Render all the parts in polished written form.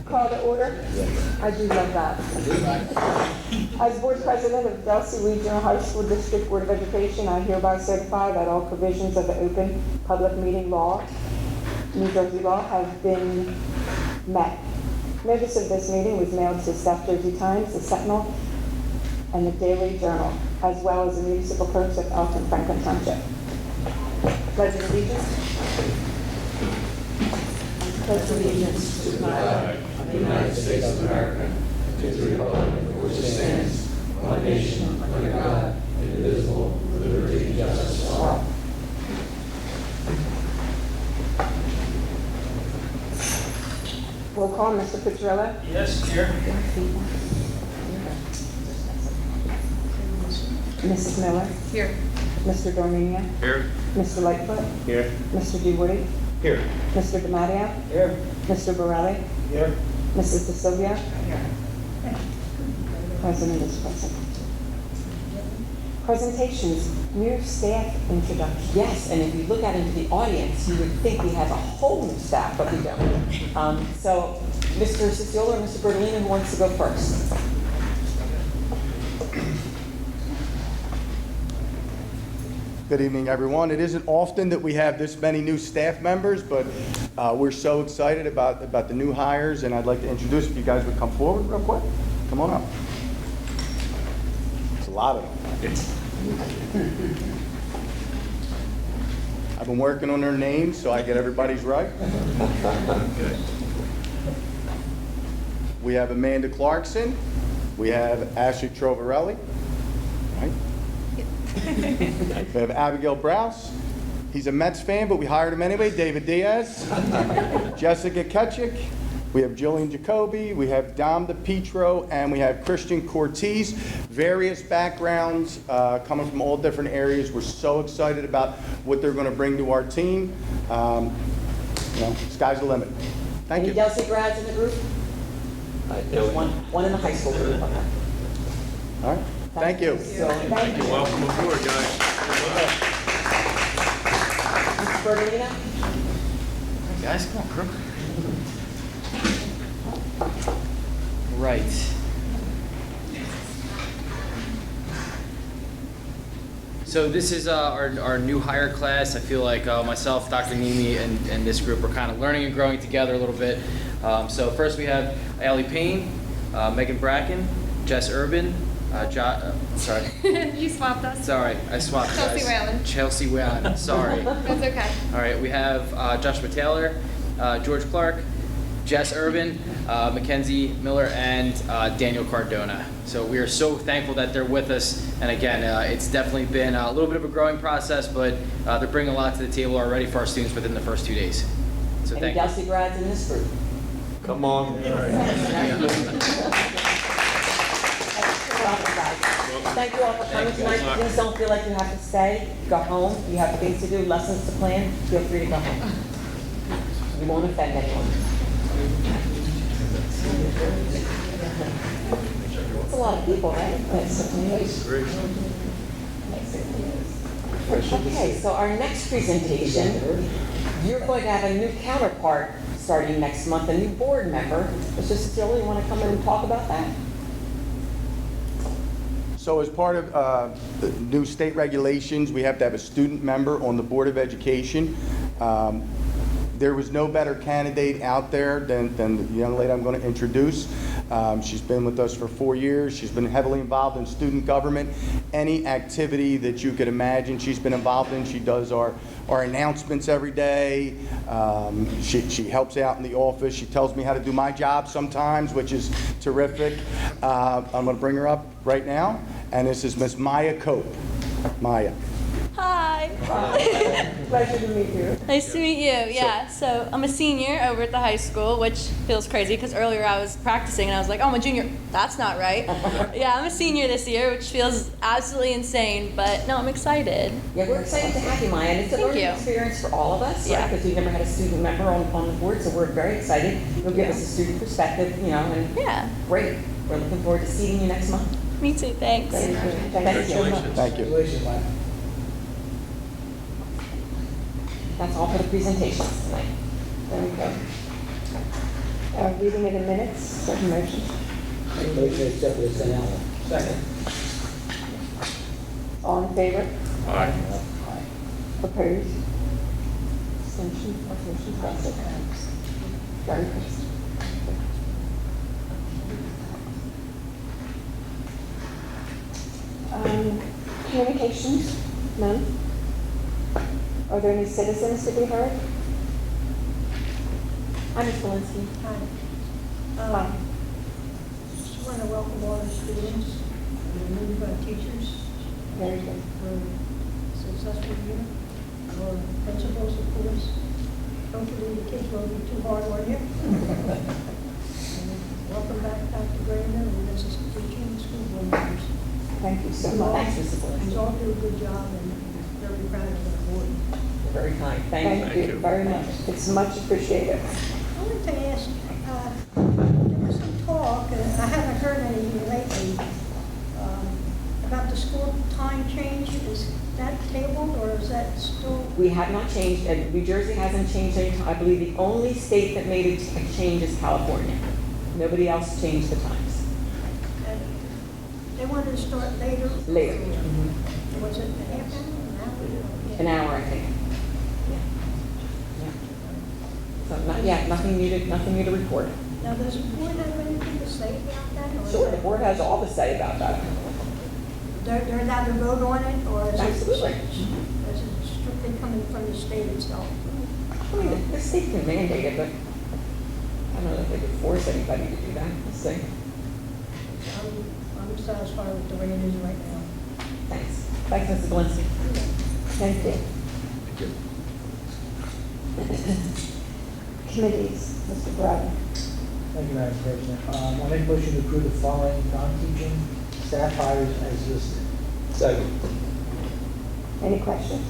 Call to order? I do love that. As Board President of Delsea Regional High School District Board of Education, I hereby certify that all provisions of the Open Public Meeting Law, New Jersey law, have been met. Notice of this meeting was mailed to South Jersey Times, the Sentinel, and the Daily Journal, as well as the municipal clerks of Elk and Franklin Township. Pledge of allegiance. Pledge allegiance to the flag of the United States of America, to the republic for which it stands, one nation, under God, indivisible, with liberty and justice for all. Roll call, Mr. Petrella. Yes, here. Mrs. Miller. Here. Mr. Dormenia. Here. Mr. Lightfoot. Here. Mr. DeWoody. Here. Mr. DiMatteo. Here. Mr. Borelli. Here. Mrs. DeSilvia. President is present. Presentations, new staff introduction. Yes, and if you look out into the audience, you would think we have a whole new staff, but we don't. So, Mr. Ciciola or Mr. Bertolino, who wants to go first? Good evening, everyone. It isn't often that we have this many new staff members, but we're so excited about the new hires, and I'd like to introduce, if you guys would come forward real quick. Come on up. It's a lot of them. I've been working on their names, so I get everybody's right. We have Amanda Clarkson. We have Ashley Trovarelli. Right? We have Abigail Browse. He's a Mets fan, but we hired him anyway. David Diaz. Jessica Ketchick. We have Jillian Jacoby. We have Dom DePietro, and we have Christian Cortez. Various backgrounds coming from all different areas. We're so excited about what they're going to bring to our team. Sky's the limit. Thank Any you. Delsea grads in the group? There's one in the high school group. Okay. All right. Thank you. So, Thank you. Welcome aboard, guys. Mr. Bertolino? Hey guys, come on, crew. Right. So this is our new hire class. I feel like myself, Dr. Nimi, and this group are kind of learning and growing together a little bit. So first we have Allie Payne, Megan Bracken, Jess Urban, sorry. You swapped us. Sorry, I swapped Chelsea guys. Whalen. Chelsea Whalen, sorry. That's okay. All right, we have Joshua Taylor, George Clark, Jess Urban, Mackenzie Miller, and Daniel Cardona. So we are so thankful that they're with us. And again, it's definitely been a little bit of a growing process, but they're bringing a lot to the table already for our students within the first 2 days. So Any thank you. Delsea grads in this group? Come on. Thank you all for coming tonight. Please don't feel like you have to stay. Go home. You have things to do, lessons to plan. Feel free to go home. You won't offend anyone. It's a lot of people, right? Okay, so our next presentation, you're going to have a new counterpart starting next month, a new board member. Mr. Cecilia, you want to come in and talk about that? So as part of the new state regulations, we have to have a student member on the Board of Education. There was no better candidate out there than the young lady I'm going to introduce. She's been with us for 4 years. She's been heavily involved in student government. Any activity that you could imagine she's been involved in. She does our announcements every day. She helps out in the office. She tells me how to do my job sometimes, which is terrific. I'm going to bring her up right now. And this is Miss Maya Cope. Maya. Hi. Pleasure to meet you. Nice to meet you. Yeah, so I'm a senior over at the high school, which feels crazy because earlier I was practicing and I was like, oh, I'm a junior. That's not right. Yeah, I'm a senior this year, which feels absolutely insane, but no, I'm excited. Yeah, we're excited to have you, Maya, and it's a Thank learning you. experience for all of us, Yeah. right? Because we've never had a student member on the board, so we're very excited. You'll give us a student perspective, and Yeah, great. We're looking forward to seeing you next month. me too. Thanks. Thank you. Thank you. That's all for the presentations tonight. There we go. Reading of the minutes, have a motion. Motion to accept the consent. Second. All in favor? Aye. Opposed? Abstention? Motion passes. Very good. Communications? None? Are there any citizens to be heard? I'm Ms. Walensky. Hi. Just want to welcome all the students and the new teachers Very good. for a successful year. Our principals, of course. Hopefully the kids won't be too hard on you. And welcome back Dr. Brandon and Mrs. Teaching and school board members. Thank you so You all- much. Thanks, Mrs. Walensky. You all do a good job and very proud of the board. You're very kind. Thank you. Thank you very much. It's much appreciated. I wanted to ask, there was some talk, and I haven't heard any lately, about the school time change. Is that tabled or is that still? We have not changed, and New Jersey hasn't changed any time. I believe the only state that made a change is California. Nobody else changed the times. They wanted to start later? Later. Was it a half hour, An hour, I think. Yeah. Yeah. So, nothing new to report. Now, does the board have anything to say about that? Or Sure, the board has all to say about that. They're allowed to vote on it, or is it? Absolutely. Is it strictly coming from the state itself? I mean, the state can mandate it, but I don't know if they could force anybody to do that. Let's see. I'm satisfied with the way it is right now. Thanks. Thanks, Mrs. Walensky. Thank you. Committees, Mr. Bratton. Thank you, Madam President. I make a motion to approve the following non-teaching staff hires as listed. Second. Any questions?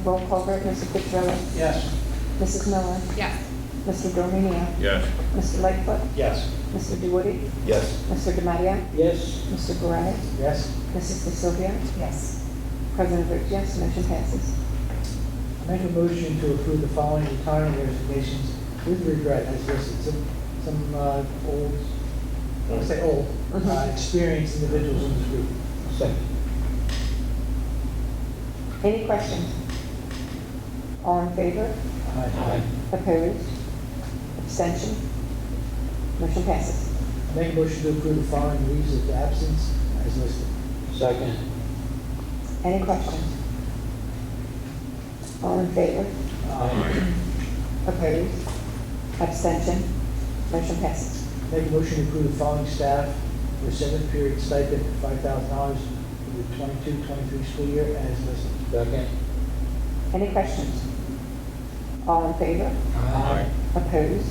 Roll call vote, Mr. Fitzgerald. Yes. Mrs. Miller. Yes. Mr. Dorminio. Yes. Mr. Lightfoot. Yes. Mr. DeWitty. Yes. Mr. DiMaria. Yes. Mr. Guerrero. Yes. Mrs. DeSilvia. Yes. President votes yes, motion passes. I make a motion to approve the following retirement resignations with regret as listed. Some old, I don't say old, experienced individuals in this group. Second. Any questions? All in favor? Aye. Opposed? Abstention? Motion passes. I make a motion to approve the following leaves of absence as listed. Second. Any questions? All in favor? Aye. Opposed? Abstention? Motion passes. Make a motion to approve the following staff for seventh period stipend of $5,000 for the 22-23 school year as listed. Second. Any questions? All in favor? Aye. Opposed?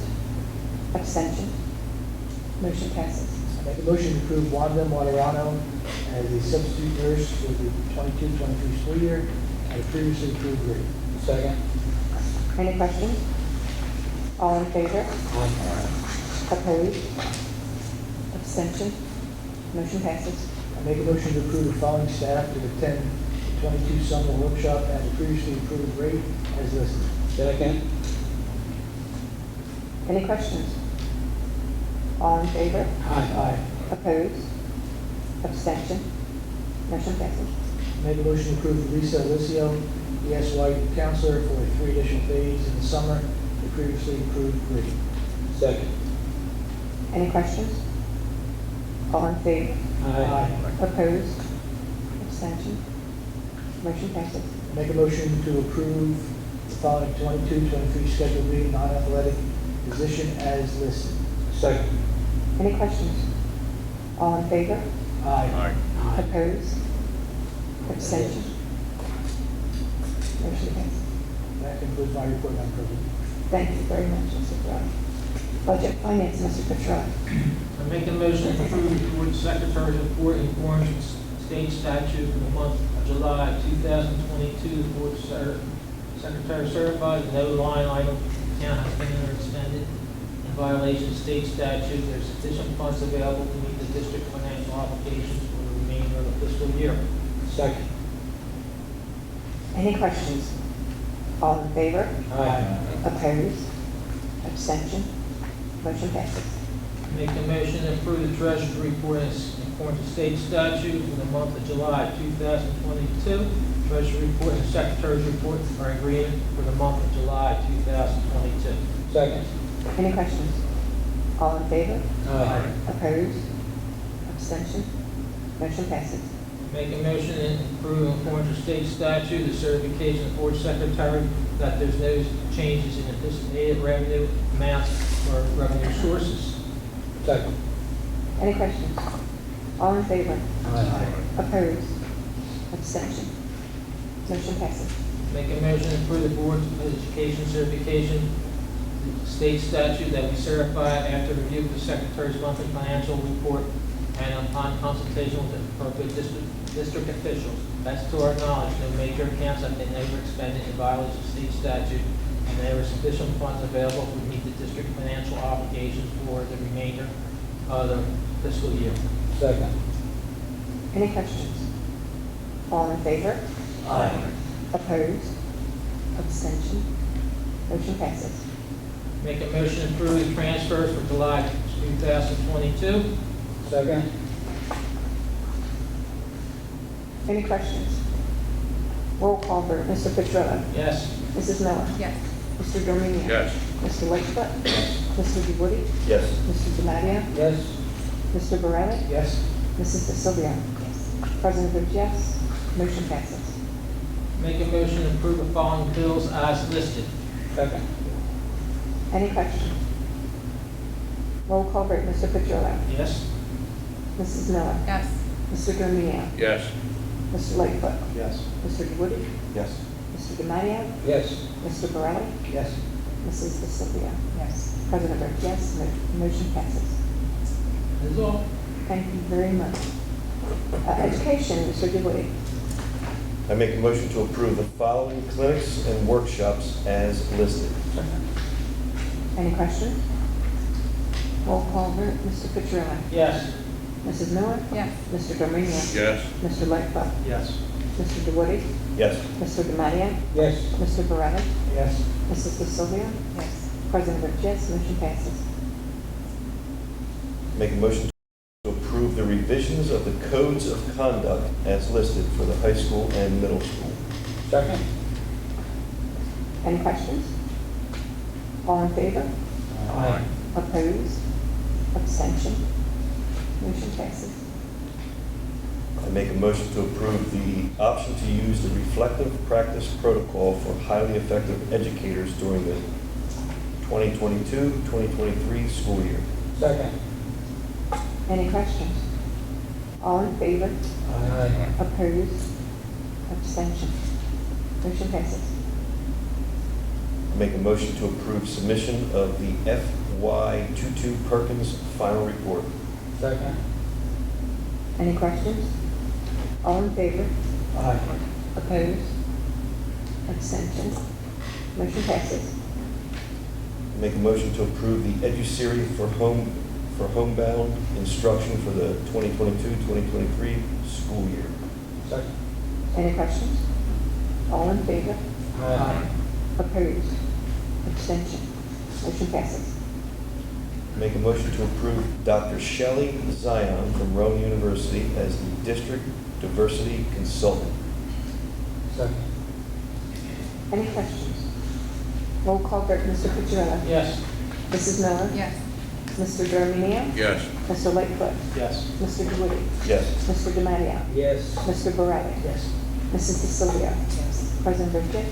Abstention? Motion passes. Make a motion to approve Wanda Moderano as a substitute nurse for the 22-23 school year at a previously approved rate. Second. Any questions? All in favor? Aye. Opposed? Abstention? Motion passes. I make a motion to approve the following staff to attend the 22 summer workshop at a previously approved rate as listed. Second. Any questions? All in favor? Aye. Opposed? Abstention? Motion passes. Make a motion to approve Lisa Alicio, ESY counselor for 3 additional days in the summer at a previously approved rate. Second. Any questions? All in favor? Aye. Opposed? Abstention? Motion passes. Make a motion to approve the following 22-23 scheduled meeting non-athletic position as listed. Second. Any questions? All in favor? Aye. Opposed? Abstention? Motion passes. That concludes my report, Madam President. Thank you very much, Mr. Ferrari. Budget Finance, Mr. Fitzgerald. I make a motion to approve the board secretary's report in accordance with state statute for the month of July 2022. The board secretary certifies no line item account has been or expended in violation of state statute. There are sufficient funds available to meet the district financial obligations for the remainder of the fiscal year. Second. Any questions? All in favor? Aye. Opposed? Abstention? Motion passes. Make a motion to approve the treasurer's report as in accordance with state statute for the month of July 2022. Treasurer's report and secretary's report are agreement for the month of July 2022. Second. Any questions? All in favor? Aye. Opposed? Abstention? Motion passes. Make a motion to approve in accordance with state statute the certification of board secretary that there's no changes in anticipated revenue amounts or revenue sources. Second. Any questions? All in favor? Aye. Opposed? Abstention? Motion passes. Make a motion to approve the board of education certification, the state statute that we certify after review of the secretary's monthly financial report and upon consultation with the appropriate district officials. That's to our knowledge, no major accounts have been ever expended in violation of state statute, and there are sufficient funds available to meet the district financial obligations for the remainder of the fiscal year. Second. Any questions? All in favor? Aye. Opposed? Abstention? Motion passes. Make a motion to approve the transfers for July 2022. Second. Any questions? Roll call vote. Mr. Petrillo? Yes. Mrs. Miller? Yes. Mr. Dominion? Yes. Mr. Lightfoot? Mr. DeWoody? Yes. Mr. DiMatteo? Yes. Mr. Borelli? Yes. Mrs. DeSilvia? President votes yes. Motion passes. Make a motion to approve the following bills as listed. Second. Any questions? Roll call vote. Mr. Petrillo? Yes. Mrs. Miller? Yes. Mr. Dominion? Yes. Mr. Lightfoot? Yes. Mr. DeWoody? Yes. Mr. DiMatteo? Yes. Mr. Borelli? Yes. Mrs. DeSilvia? Yes. President votes yes. Motion passes. That's all. Thank you very much. Education, Mr. DeWoody. I make a motion to approve the following clinics and workshops as listed. Any questions? Roll call vote. Mr. Petrillo? Yes. Mrs. Miller? Yes. Mr. Dominion? Yes. Mr. Lightfoot? Yes. Mr. DeWoody? Yes. Mr. DiMatteo? Yes. Mr. Borelli? Yes. Mrs. DeSilvia? Yes. President votes yes. Motion passes. Make a motion to approve the revisions of the codes of conduct as listed for the high school and middle school. Second. Any questions? All in favor? Aye. Opposed? Abstention? Motion passes. I make a motion to approve the option to use the reflective practice protocol for highly effective educators during the 2022-2023 school year. Second. Any questions? All in favor? Aye. Opposed? Abstention? Motion passes. I make a motion to approve submission of the FY22 Perkins final report. Second. Any questions? All in favor? Aye. Opposed? Abstention? Motion passes. I make a motion to approve the EduSeries for homebound instruction for the 2022-2023 school year. Second. Any questions? All in favor? Aye. Opposed? Abstention? Motion passes. Make a motion to approve Dr. Shelley Zion from Rome University as the District Diversity Consultant. Second. Any questions? Roll call vote. Mr. Petrillo? Yes. Mrs. Miller? Yes. Mr. Dominion? Yes. Mr. Lightfoot? Yes. Mr. DeWoody? Yes. Mr. DiMatteo? Yes. Mr. Borelli? Yes. Mrs. DeSilvia? Yes. President votes yes.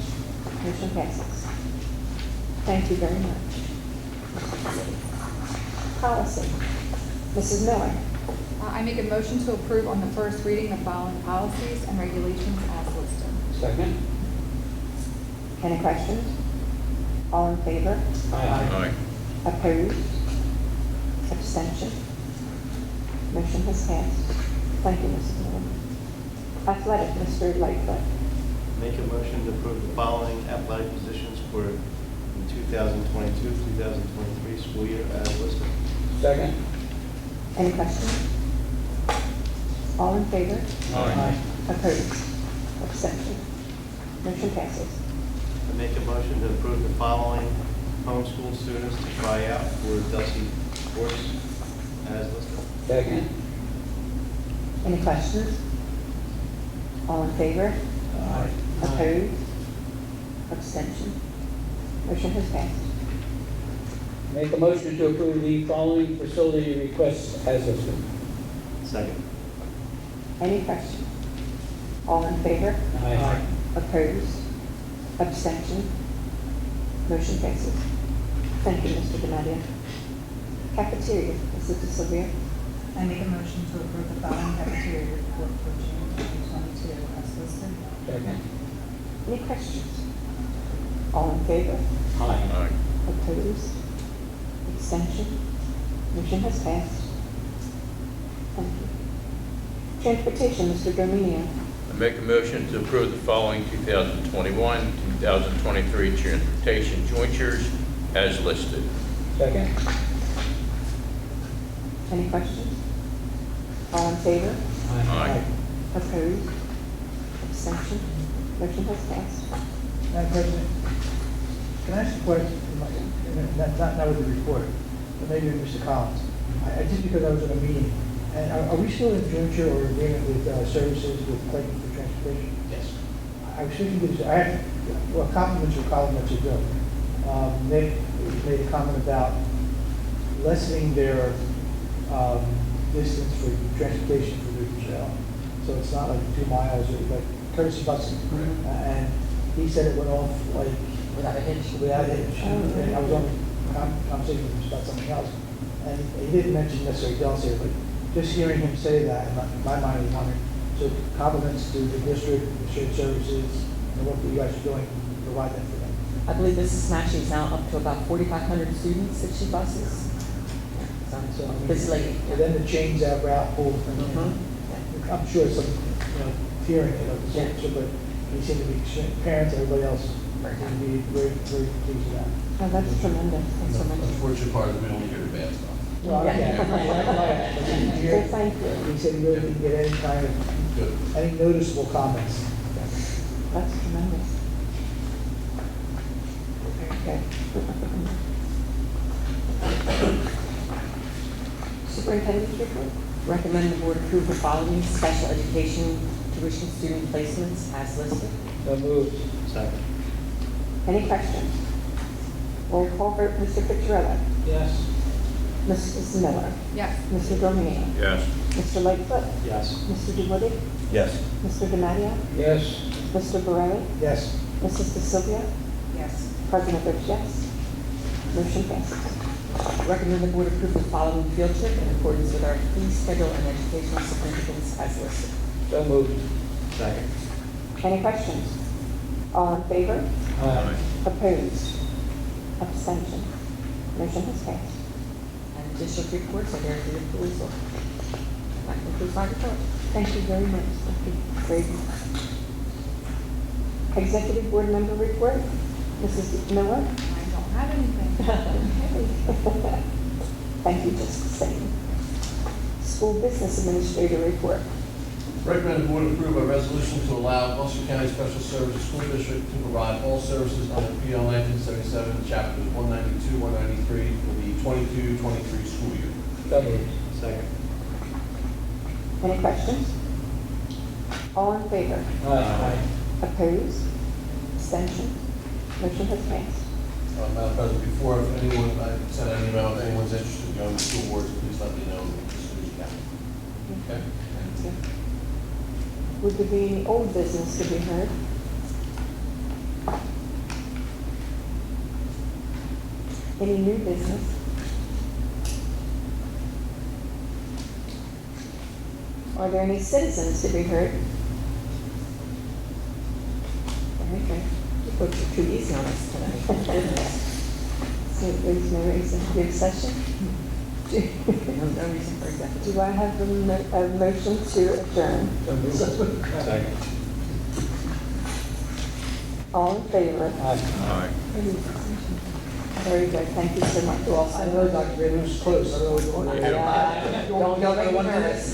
Motion passes. Thank you very much. Policy. Mrs. Miller? I make a motion to approve on the first reading the following policies and regulations as listed. Second. Any questions? All in favor? Aye. Opposed? Abstention? Motion has passed. Thank you, Mrs. Miller. Athletic, Mr. Lightfoot. Make a motion to approve the following athletic positions for the 2022-2023 school year as listed. Second. Any questions? All in favor? Aye. Opposed? Abstention? Motion passes. I make a motion to approve the following homeschool students to try out for Delsea sports as listed. Second. Any questions? All in favor? Aye. Opposed? Abstention? Motion has passed. Make a motion to approve the following facility requests as listed. Second. Any questions? All in favor? Aye. Opposed? Abstention? Motion passes. Thank you, Mr. Demadio. Cafeteria, Mrs. DeSilvia. I make a motion to approve the following cafeteria report for June 2022 as listed. Second. Any questions? All in favor? Aye. Opposed? Abstention? Motion has passed. Thank you. Transportation, Mr. Dominio. I make a motion to approve the following 2021-2023 transportation jointures as listed. Second. Any questions? All in favor? Aye. Opposed? Abstention? Motion has passed. Madam President, can I ask a question, not with the report, but maybe with Mr. Collins? Just because I was at a meeting, and are we still in jointure or agreement with services with Clayton for transportation? Yes. I was thinking, I had, well, compliments or compliments are good. Nick made a comment about lessening their distance for transportation for the so it's not like 2 miles or like courtesy busing. And he said it went off like Without a hitch. without a hitch. And I was on a conversation with him about something else. And he didn't mention necessarily Delsea, but just hearing him say that, in my mind was wondering, so compliments to the district, the shared services, and what you guys are doing to provide that for them. I believe Mrs. Smashy is now up to about 4,500 students that she buses. So, I mean, This lady. for them to change that route pool, I'm sure some, hearing it, Yeah. but he seemed to be, parents, everybody else, seemed to be very, very pleased with that. Oh, that's tremendous. That's tremendous. Unfortunate part is we only hear the bad stuff. Well, So thank you. He said he really didn't get any kind of, Good. any noticeable comments. That's tremendous. Okay. Superintendent's report. Recommend the board approve the following special education tuition student placements as listed. So moved. Second. Any questions? Roll call vote, Mr. Fitzgerald. Yes. Mrs. Miller. Yes. Mr. Dominion. Yes. Mr. Lightfoot. Yes. Mr. DeWitty. Yes. Mr. Demadio. Yes. Mr. Borelli. Yes. Mrs. DeSilvia. Yes. President votes yes. Motion passes. Recommend the board approve the following field trip in accordance with our fee schedule and educational significance as listed. So moved. Second. Any questions? All in favor? Aye. Opposed? Abstention? Motion has passed. And district reports are there for your perusal. That concludes my report. Thank you very much. Thank you, Brady. Executive Board Member Report, Mrs. Miller. I don't have anything. Thank you, just the same. School Business Administrator Report. Recommend the board approve a resolution to allow Gloucester County Special Services School District to provide all services under PL 1977, chapters 192, 193 for the 22-23 school year. So moved. Second. Any questions? All in favor? Aye. Opposed? Abstention? Motion has passed. Madam President, before if anyone, I sent an email, if anyone's interested in going to school boards, please let me know as soon as you can. Okay? Thank you. Would there be any old business to be heard? Any new business? Are there any citizens to be heard? Very good. You folks are too easy on us tonight. So there's no executive session? No reason for executive. Do I have a motion to adjourn? Second. All in favor? Aye. Very good. Thank you so much. I know Dr. Ray was close. I don't know what Don't make me nervous.